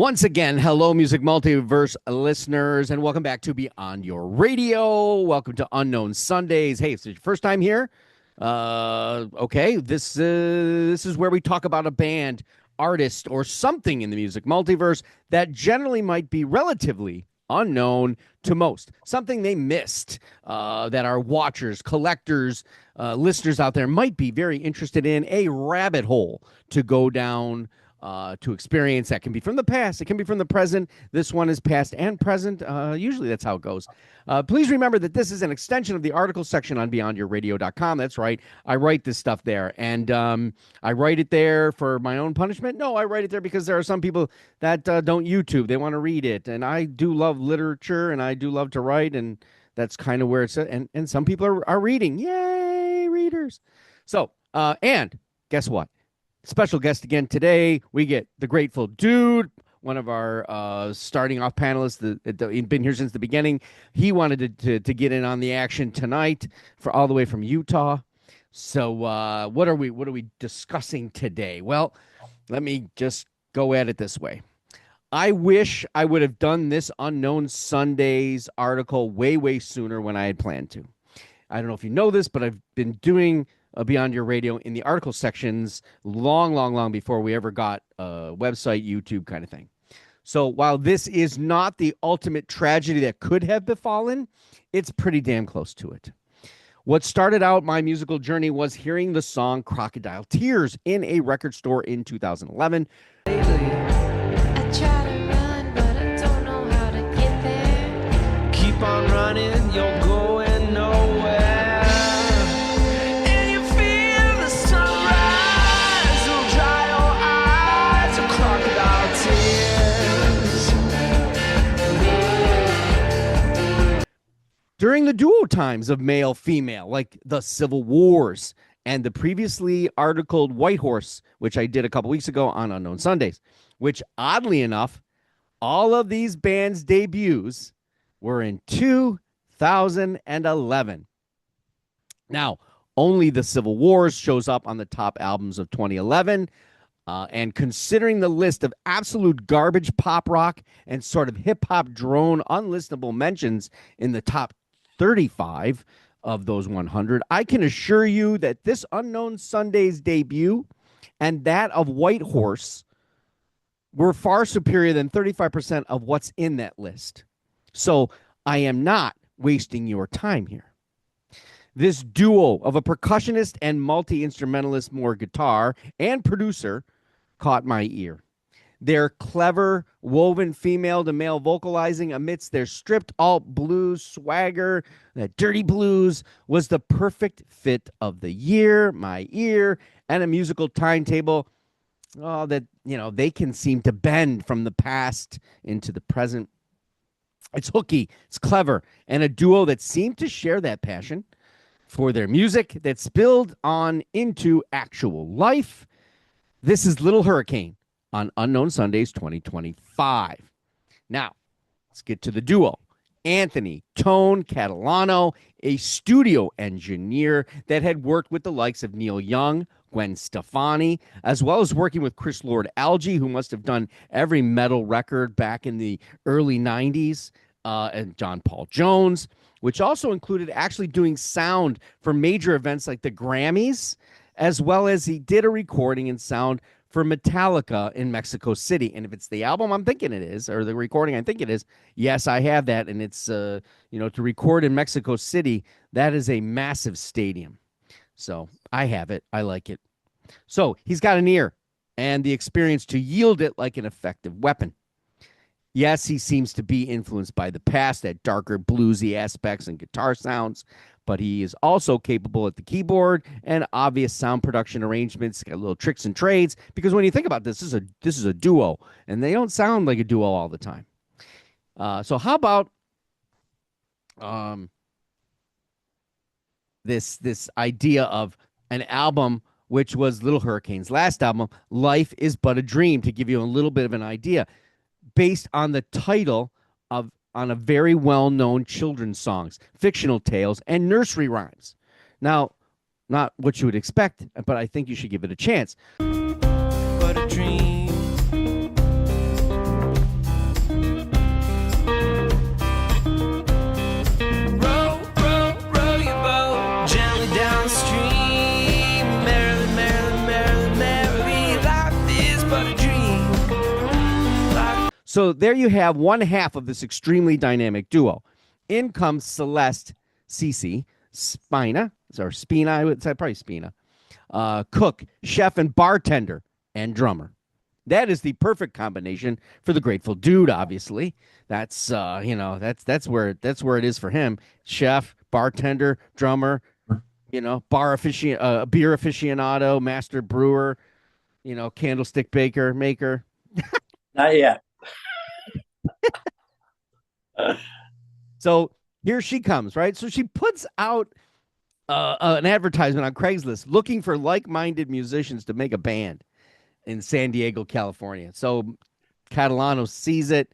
Once again, hello, Music Multiverse listeners, and welcome back to Beyond Your Radio. Welcome to Unknown Sundays. Hey, if it's your first time here, okay, this is where we talk about a band, artist, or something in the music multiverse that generally might be relatively unknown to most, something they missed, that our watchers, collectors, listeners out there might be very interested in, a rabbit hole to go down, to experience. That can be from the past. It can be from the present. This one is past and present. Usually that's how it goes. Please remember that this is an extension of the article section on beyondyourradio.com. That's right. I write this stuff there. And I write it there for my own punishment? No, I write it there because there are some people that don't YouTube. They want to read it. And I do love literature, and I do love to write, and that's kind of where it's at. And some people are reading. Yay, readers. So, and guess what? Special guest again today. We get the Grateful Dude, one of our starting off panelists. He's been here since the beginning. He wanted to get in on the action tonight, for all the way from Utah. So what are we discussing today? Well, let me just go at it this way. I wish I would have done this Unknown Sundays article way sooner when I had planned to. I don't know if you know this, but I've been doing Beyond Your Radio in the article sections long before we ever got a website, YouTube kind of thing. So while this is not the ultimate tragedy that could have befallen, it's pretty damn close to it. What started out my musical journey was hearing the song Crocodile Tears in a record store in 2011. I try to run, but I don't know how to get there. Keep on running, you're going nowhere. And you feel the sunrise will dry your eyes with crocodile tears. During the duo times of male-female, like the Civil Wars and the previously articled Whitehorse, which I did a couple weeks ago on Unknown Sundays, which oddly enough, all of these bands' debuts were in 2011. Now, only the Civil Wars shows up on the top albums of 2011. And considering the list of absolute garbage pop rock and sort of hip-hop drone unlistenable mentions in the top 35 of those 100, I can assure you that this Unknown Sundays debut and that of Whitehorse were far superior than 35% of what's in that list. So I am not wasting your time here. This duo of a percussionist and multi-instrumentalist, more guitar, and producer caught my ear. Their clever, woven female-to-male vocalizing amidst their stripped alt blues swagger, that dirty blues, was the perfect fit of the year, my ear, and a musical timetable that, they can seem to bend from the past into the present. It's hooky, it's clever, and a duo that seemed to share that passion for their music that spilled on into actual life. This is Little Hurricane on Unknown Sundays 2025. Now, let's get to the duo. Anthony Tone Catalano, a studio engineer that had worked with the likes of Neil Young, Gwen Stefani, as well as working with Chris Lord-Alge, who must have done every metal record back in the early 90s, and John Paul Jones, which also included actually doing sound for major events like the Grammys, as well as he did a recording and sound for Metallica in Mexico City. And if it's the album I'm thinking it is, or the recording I think it is, yes, I have that. And it's, to record in Mexico City, that is a massive stadium. So I have it. I like it. So he's got an ear and the experience to yield it like an effective weapon. Yes, he seems to be influenced by the past, that darker bluesy aspects and guitar sounds, but he is also capable at the keyboard and obvious sound production arrangements, got little tricks and trades, because when you think about this, this is a duo, and they don't sound like a duo all the time. So how about this idea of an album which was Little Hurricane's last album, Life is But a Dream, to give you a little bit of an idea, based on the title on a very well-known children's songs, fictional tales, and nursery rhymes. Now, not what you would expect, but I think you should give it a chance. But a dream, So there you have one half of this extremely dynamic duo. In comes Celeste, Cece, Spina, I would say probably Spina, cook, chef, and bartender, and drummer. That is the perfect combination for the Grateful Dude. Obviously, that's that's where it is for him. Chef, bartender, drummer, beer aficionado, master brewer, candlestick maker. Not yet. So here she comes, right? So she puts out an advertisement on Craigslist looking for like-minded musicians to make a band in San Diego, California. So Catalano sees it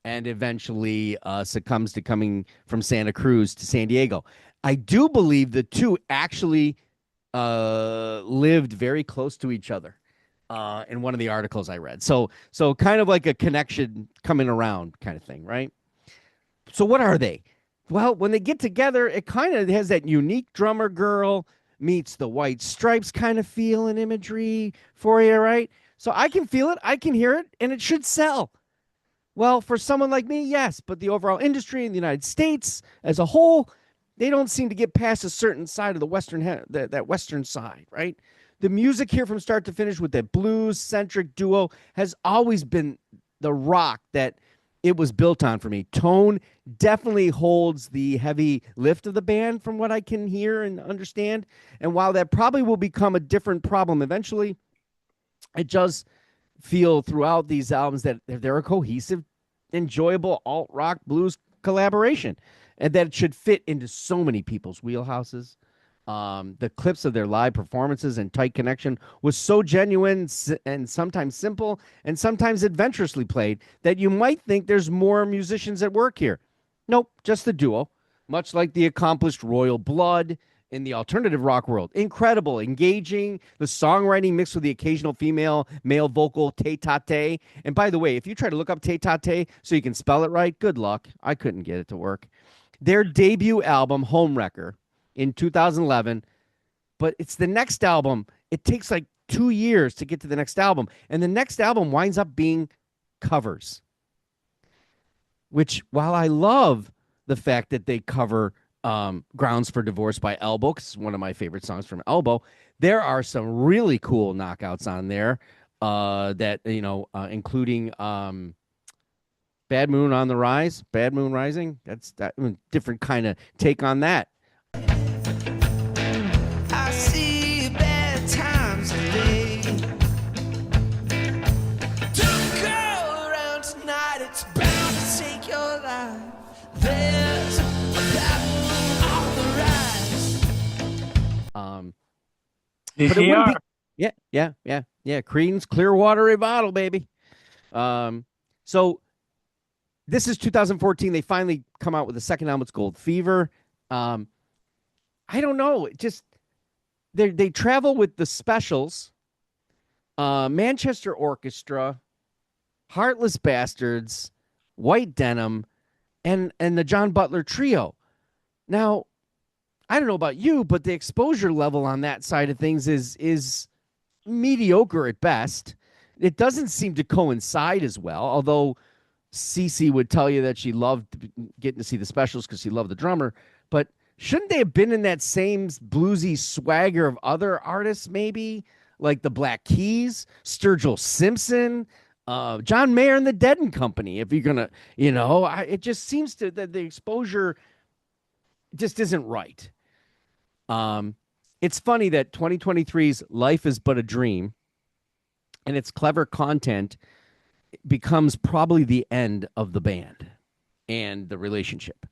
and eventually succumbs to coming from Santa Cruz to San Diego. I do believe the two actually lived very close to each other in one of the articles I read. So kind of like a connection coming around kind of thing, right? So what are they? Well, when they get together, it kind of has that unique drummer girl meets the White Stripes kind of feel and imagery for you, right? So I can feel it, I can hear it, and it should sell. Well, for someone like me, yes, but the overall industry in the United States as a whole, they don't seem to get past a certain side of the that Western side, right? The music here from start to finish with that blues-centric duo has always been the rock that it was built on for me. Tone definitely holds the heavy lift of the band from what I can hear and understand. And while that probably will become a different problem eventually, it does feel throughout these albums that they're a cohesive, enjoyable alt-rock blues collaboration, and that it should fit into so many people's wheelhouses. The clips of their live performances and tight connection was so genuine and sometimes simple and sometimes adventurously played that you might think there's more musicians at work here. Nope, just the duo, much like the accomplished Royal Blood in the alternative rock world. Incredible, engaging, the songwriting mixed with the occasional male vocal te-tate. And by the way, if you try to look up te-tate so you can spell it right, good luck. I couldn't get it to work. Their debut album, Homewrecker, in 2011, but it's the next album. It takes like 2 years to get to the next album, and the next album winds up being covers, which, while I love the fact that they cover Grounds for Divorce by Elbow, 'cause it's one of my favorite songs from Elbow, there are some really cool knockouts on there that, including Bad Moon Rising. That's that different kind of take on that. I see bad times today. Don't go around tonight, it's bound to take your life. There's a battle on the rise. But it wouldn't Yeah. Creedence Clearwater Revival, baby. So this is 2014. They finally come out with the second album. It's Gold Fever. I don't know. Just they travel with the Specials, Manchester Orchestra, Heartless Bastards, White Denim, and the John Butler Trio. Now, I don't know about you, but the exposure level on that side of things is mediocre at best. It doesn't seem to coincide as well, although Cece would tell you that she loved getting to see the Specials because she loved the drummer. But shouldn't they have been in that same bluesy swagger of other artists, maybe? Like the Black Keys, Sturgill Simpson, John Mayer and the Dead and Company, if you're going to, it just seems that the exposure just isn't right. It's funny that 2023's Life is But a Dream and its clever content becomes probably the end of the band and the relationship.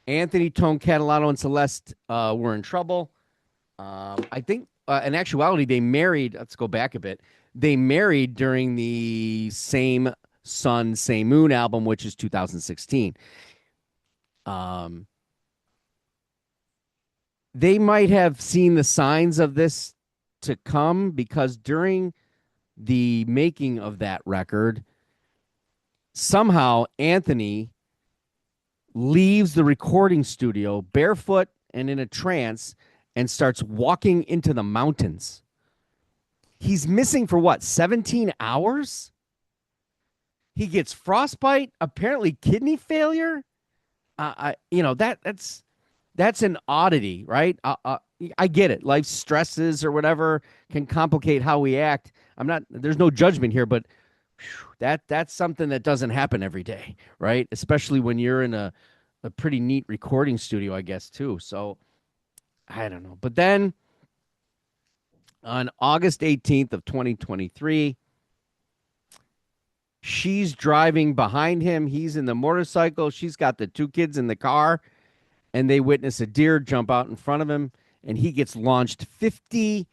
Anthony, Tone, Catalano, and Celeste were in trouble. I think, in actuality, they married. Let's go back a bit. They married during the Same Sun, Same Moon album, which is 2016. They might have seen the signs of this to come because during the making of that record, somehow Anthony leaves the recording studio barefoot and in a trance and starts walking into the mountains. He's missing for what, 17 hours? he gets frostbite, apparently kidney failure. That's an oddity, right? I get it. Life stresses or whatever can complicate how we act. There's no judgment here, but that's something that doesn't happen every day, right? Especially when you're in a pretty neat recording studio, I guess, too. So I don't know. But then on August 18th of 2023, she's driving behind him. He's in the motorcycle. She's got the two kids in the car, and they witness a deer jump out in front of him, and he gets launched 50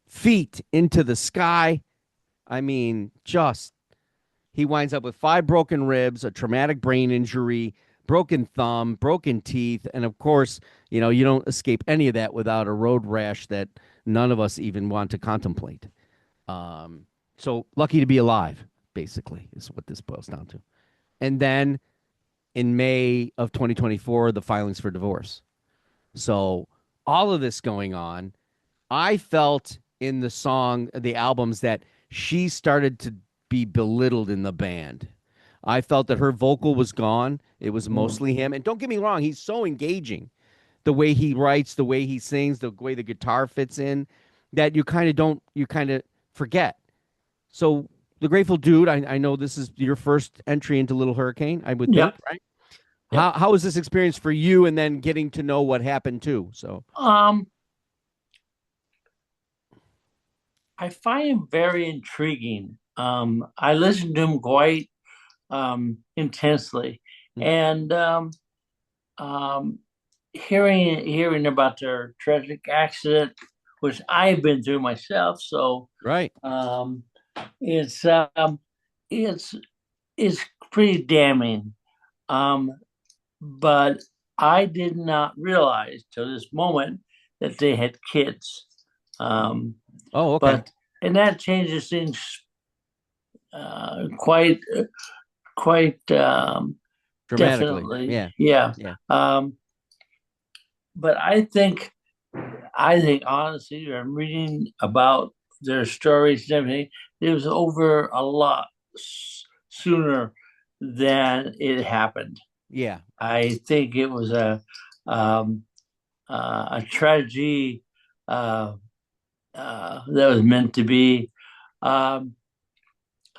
feet into the sky. I mean, he winds up with 5 broken ribs, a traumatic brain injury, broken thumb, broken teeth, and of course, you don't escape any of that without a road rash that none of us even want to contemplate. So lucky to be alive, basically, is what this boils down to. And then in May of 2024, the filings for divorce. So all of this going on, I felt in the albums that she started to be belittled in the band. I felt that her vocal was gone. It was mostly him. And don't get me wrong, he's so engaging. The way he writes, the way he sings, the way the guitar fits in, that you kind of forget. So the Grateful Dude, I know this is your first entry into Little Hurricane, I would think, right? Yep. How was this experience for you, and then getting to know what happened too? So I find him very intriguing. I listened to him quite intensely, and hearing about their tragic accident, which I've been through myself. So right, it's pretty damning. But I did not realize till this moment that they had kids. Oh, okay. And that changes things quite dramatically. Definitely. Yeah. But I think honestly, I'm reading about their stories and everything. It was over a lot sooner than it happened. Yeah. I think it was a tragedy that was meant to be. How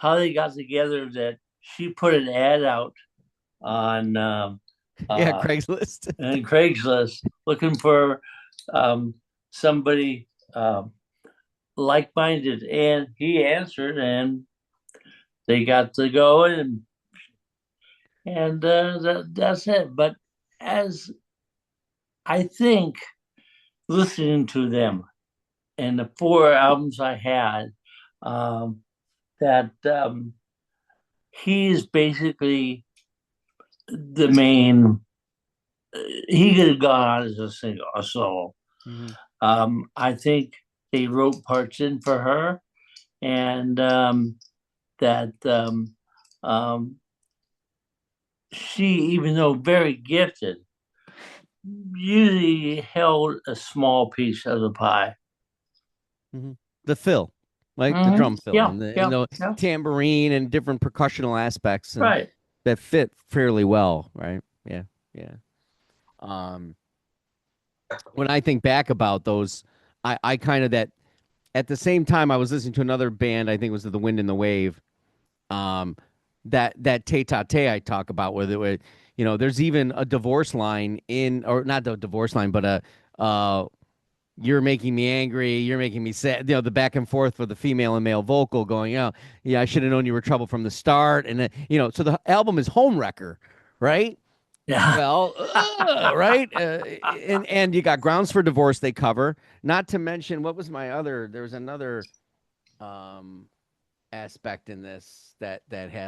they got together, that she put an ad out on Craigslist and Craigslist looking for somebody like-minded, and he answered, and they got to go, and that's it. But as I think, listening to them and the 4 albums I had, that he's basically the main. He could have gone on as a solo. I think they wrote parts in for her, and that she, even though very gifted, usually held a small piece of the pie. The fill, like the drum fill, Yeah, and the tambourine and different percussional aspects, right, that fit fairly well, right? Yeah. When I think back about those, I kind of that at the same time I was listening to another band, I think it was The Wind and the Wave, that tete-a-tete I talk about, where there's even a divorce line or not the divorce line, but you're making me angry, you're making me sad, the back and forth for the female and male vocal going, yeah, I should have known you were trouble from the start. And so the album is Homewrecker, right? Yeah. Well, right. And you got Grounds for Divorce they cover, not to mention, what was there was another aspect in this that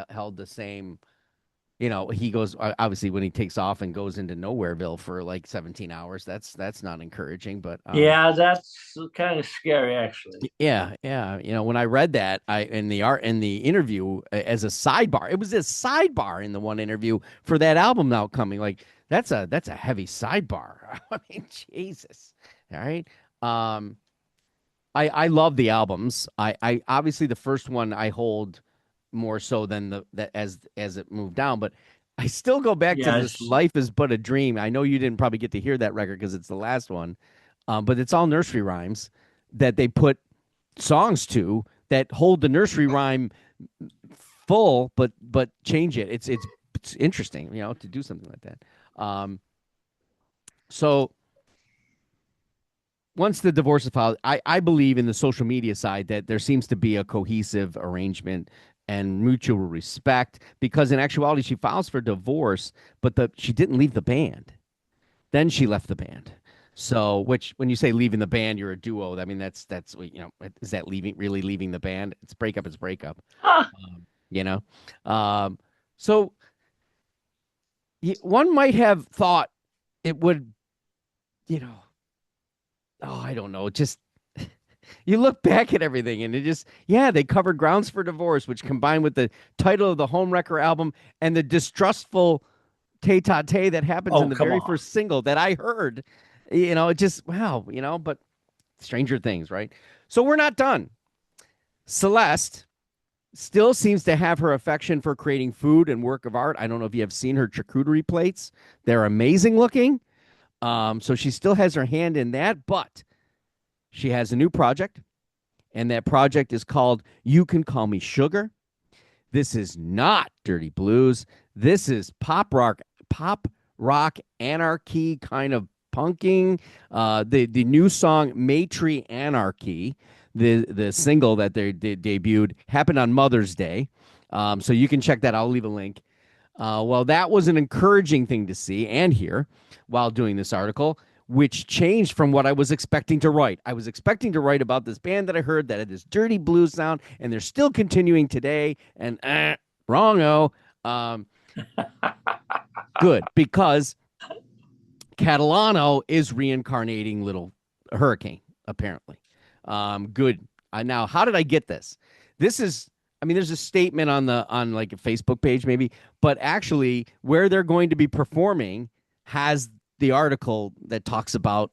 held the same. He goes, obviously, when he takes off and goes into Nowhereville for like 17 hours. That's not encouraging, but yeah, that's kind of scary, actually. Yeah. When I read that, in the interview as a sidebar, it was a sidebar in the one interview for that album now coming. Like that's a heavy sidebar. I mean, Jesus. All right. I love the albums. I obviously the first one I hold more so than that as it moved down. But I still go back to this Yes. "Life Is But a Dream." I know you didn't probably get to hear that record because it's the last one, but it's all nursery rhymes that they put songs to that hold the nursery rhyme full, but change it. It's interesting, to do something like that. So once the divorce is filed, I believe in the social media side that there seems to be a cohesive arrangement and mutual respect, because in actuality she files for divorce, but she didn't leave the band. Then she left the band. So, which when you say leaving the band, you're a duo. I mean, that's is that really leaving the band? It's breakup. It's breakup. Ah, So one might have thought it would, I don't know, just you look back at everything and they covered Grounds for Divorce, which combined with the title of the Homewrecker album and the distrustful tete-a-tete that happens in the very first single that I heard, it just, wow, but stranger things, right? So we're not done. Celeste still seems to have her affection for creating food and work of art. I don't know if you have seen her charcuterie plates. They're amazing looking. So she still has her hand in that, but she has a new project, and that project is called You Can Call Me Sugar. This is not dirty blues. This is pop rock anarchy kind of punking. The new song MatriANARCHY, the single that they debuted, happened on Mother's Day. So you can check that. I'll leave a link. Well, that was an encouraging thing to see and hear while doing this article, which changed from what I was expecting to write. I was expecting to write about this band that I heard that had this dirty blues sound, and they're still continuing today. And wrong-o. Good, because Catalano is reincarnating Little Hurricane, apparently. Good. Now, how did I get this? There's a statement on like a Facebook page maybe, but actually where they're going to be performing has the article that talks about,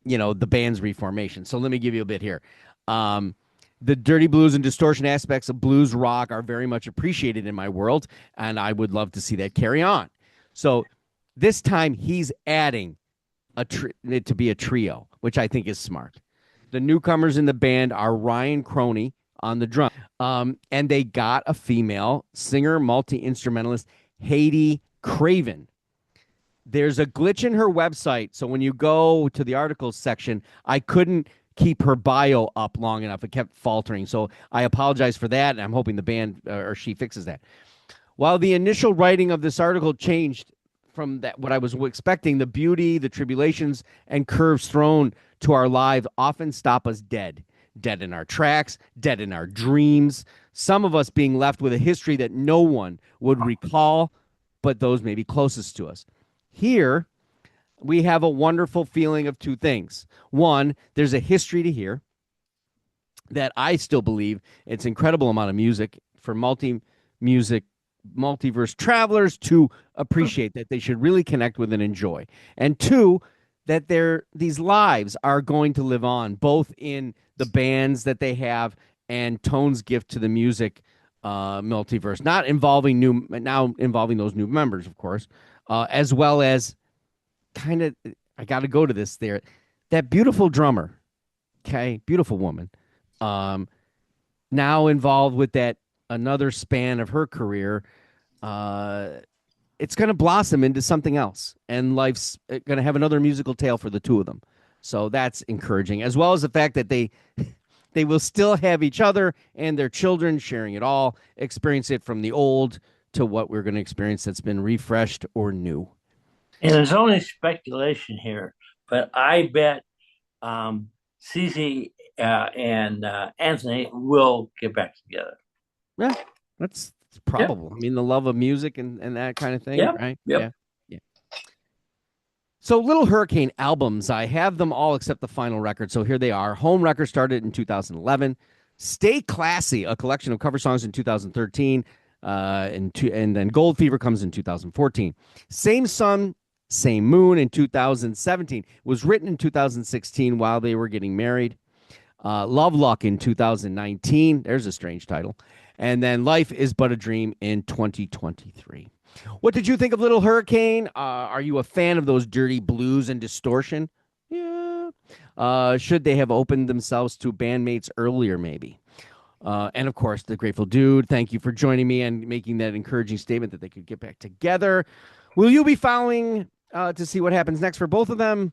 the band's reformation. So let me give you a bit here. The dirty blues and distortion aspects of blues rock are very much appreciated in my world, and I would love to see that carry on. So this time he's adding it to be a trio, which I think is smart. The newcomers in the band are Ryan Croney on the drum. And they got a female singer, multi-instrumentalist, Haiti Craven. There's a glitch in her website. So when you go to the articles section, I couldn't keep her bio up long enough. It kept faltering. So I apologize for that. And I'm hoping the band or she fixes that. While the initial writing of this article changed from that, what I was expecting, the beauty, the tribulations, and curves thrown to our lives often stop us dead in our tracks, dead in our dreams, some of us being left with a history that no one would recall, but those maybe closest to us. Here, we have a wonderful feeling of two things. One, there's a history to hear that I still believe it's an incredible amount of music for multiverse travelers to appreciate, that they should really connect with and enjoy. And two, that these lives are going to live on, both in the bands that they have and Tone's gift to the music multiverse, not involving those new members, of course, as well as kind of, I got to go to this there, that beautiful drummer, okay, beautiful woman, now involved with that another span of her career. It's going to blossom into something else, and life's going to have another musical tale for the two of them. So that's encouraging, as well as the fact that they will still have each other and their children sharing it all, experience it from the old to what we're going to experience that's been refreshed or new. And there's only speculation here, but I bet Cece and Anthony will get back together. Yeah, that's probable. Yeah. I mean, the love of music and that kind of thing, right? Yep. Yeah. So Little Hurricane albums, I have them all except the final record. So here they are. Home Record started in 2011. Stay Classy, a collection of cover songs in 2013. And then Gold Fever comes in 2014. Same Sun, Same Moon in 2017. Was written in 2016 while they were getting married. Love Luck in 2019. There's a strange title. And then Life is But a Dream in 2023. What did you think of Little Hurricane? Are you a fan of those dirty blues and distortion? Yeah. Should they have opened themselves to bandmates earlier, maybe? And of course, the Grateful Dude, thank you for joining me and making that encouraging statement that they could get back together. Will you be following to see what happens next for both of them?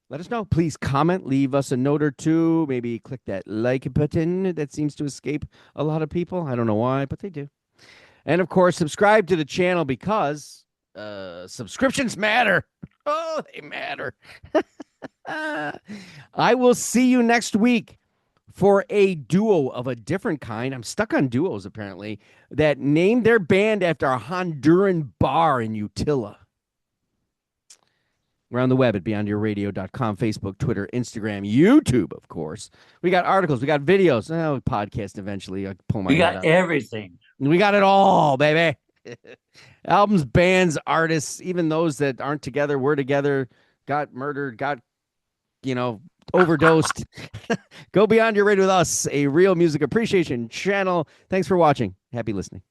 Let us know. Please comment, leave us a note or two. Maybe click that like button that seems to escape a lot of people. I don't know why, but they do. And of course, subscribe to the channel because subscriptions matter. Oh, they matter. I will see you next week for a duo of a different kind. I'm stuck on duos, apparently, that named their band after a Honduran bar in Utila. We're on the web at beyondyourradio.com, Facebook, Twitter, Instagram, YouTube, of course. We got articles. We got videos. Podcast eventually. I'll pull my We head got up. everything. We got it all, baby. Albums, bands, artists, even those that aren't together, were together, got murdered, got, overdosed. Go Beyond Your Radio with us, a real music appreciation channel. Thanks for watching. Happy listening.